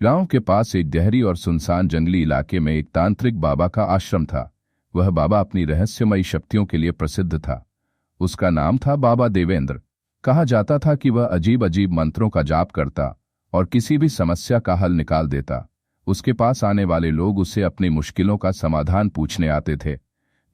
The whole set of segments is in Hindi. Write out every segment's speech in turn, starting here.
गांव के पास एक गहरी और सुनसान जंगली इलाके में एक तांत्रिक बाबा का आश्रम था। वह बाबा अपनी रहस्यमयी शक्तियों के लिए प्रसिद्ध था। उसका नाम था बाबा देवेंद्र। कहा जाता था कि वह अजीब अजीब मंत्रों का जाप करता और किसी भी समस्या का हल निकाल देता। उसके पास आने वाले लोग उससे अपनी मुश्किलों का समाधान पूछने आते थे,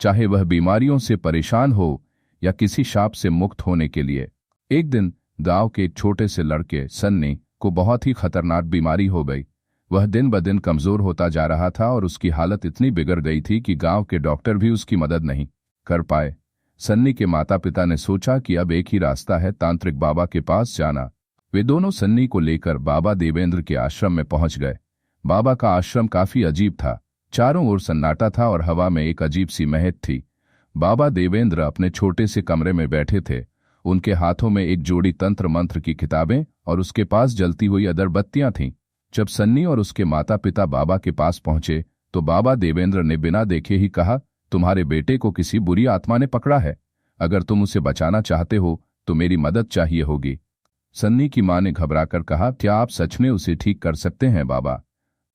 चाहे वह बीमारियों से परेशान हो या किसी शाप से मुक्त होने के लिए। एक दिन गांव के एक छोटे से लड़के सन्नी को बहुत ही खतरनाक बीमारी हो गई। वह दिन ब दिन कमजोर होता जा रहा था और उसकी हालत इतनी बिगड़ गई थी कि गांव के डॉक्टर भी उसकी मदद नहीं कर पाए। सन्नी के माता पिता ने सोचा कि अब एक ही रास्ता है, तांत्रिक बाबा के पास जाना। वे दोनों सन्नी को लेकर बाबा देवेंद्र के आश्रम में पहुंच गए। बाबा का आश्रम काफी अजीब था। चारों ओर सन्नाटा था और हवा में एक अजीब सी महक थी। बाबा देवेंद्र अपने छोटे से कमरे में बैठे थे। उनके हाथों में एक जोड़ी तंत्र मंत्र की किताबें और उसके पास जलती हुई अगरबत्तियां थीं। जब सन्नी और उसके माता पिता बाबा के पास पहुंचे तो बाबा देवेंद्र ने बिना देखे ही कहा, तुम्हारे बेटे को किसी बुरी आत्मा ने पकड़ा है। अगर तुम उसे बचाना चाहते हो तो मेरी मदद चाहिए होगी। सन्नी की मां ने घबराकर कहा, क्या आप सच में उसे ठीक कर सकते हैं बाबा?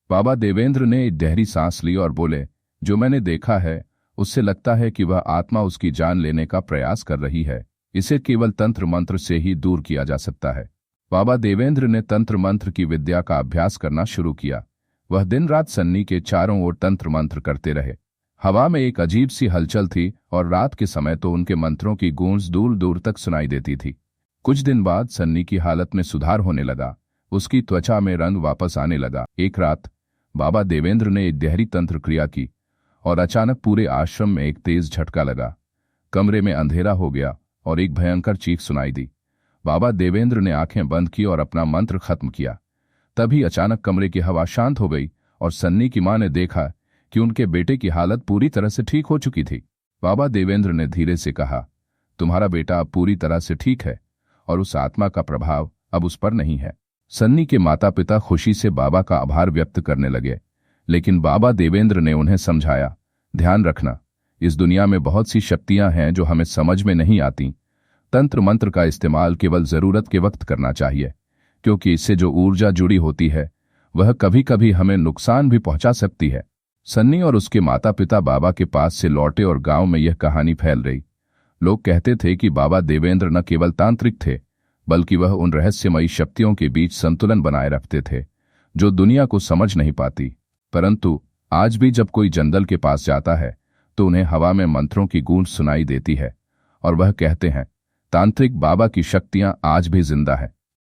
बाबा देवेंद्र ने एक गहरी सांस ली और बोले, जो मैंने देखा है उससे लगता है कि वह आत्मा उसकी जान लेने का प्रयास कर रही है। इसे केवल तंत्र मंत्र से ही दूर किया जा सकता है। बाबा देवेंद्र ने तंत्र मंत्र की विद्या का अभ्यास करना शुरू किया। वह दिन रात सन्नी के चारों ओर तंत्र मंत्र करते रहे। हवा में एक अजीब सी हलचल थी और रात के समय तो उनके मंत्रों की गूंज दूर दूर तक सुनाई देती थी। कुछ दिन बाद सन्नी की हालत में सुधार होने लगा। उसकी त्वचा में रंग वापस आने लगा। एक रात बाबा देवेंद्र ने एक गहरी तंत्र क्रिया की और अचानक पूरे आश्रम में एक तेज झटका लगा। कमरे में अंधेरा हो गया और एक भयंकर चीख सुनाई दी। बाबा देवेंद्र ने आंखें बंद की और अपना मंत्र खत्म किया। तभी अचानक कमरे की हवा शांत हो गई और सन्नी की मां ने देखा कि उनके बेटे की हालत पूरी तरह से ठीक हो चुकी थी। बाबा देवेंद्र ने धीरे से कहा, तुम्हारा बेटा अब पूरी तरह से ठीक है और उस आत्मा का प्रभाव अब उस पर नहीं है। सन्नी के माता पिता खुशी से बाबा का आभार व्यक्त करने लगे, लेकिन बाबा देवेंद्र ने उन्हें समझाया, ध्यान रखना, इस दुनिया में बहुत सी शक्तियां हैं जो हमें समझ में नहीं आती। तंत्र मंत्र का इस्तेमाल केवल जरूरत के वक्त करना चाहिए, क्योंकि इससे जो ऊर्जा जुड़ी होती है वह कभी कभी हमें नुकसान भी पहुंचा सकती है। सन्नी और उसके माता पिता बाबा के पास से लौटे और गांव में यह कहानी फैल रही। लोग कहते थे कि बाबा देवेंद्र न केवल तांत्रिक थे, बल्कि वह उन रहस्यमयी शक्तियों के बीच संतुलन बनाए रखते थे जो दुनिया को समझ नहीं पाती। परंतु आज भी जब कोई जंगल के पास जाता है तो उन्हें हवा में मंत्रों की गूंज सुनाई देती है और वह कहते हैं, तांत्रिक बाबा की शक्तियां आज भी जिंदा है।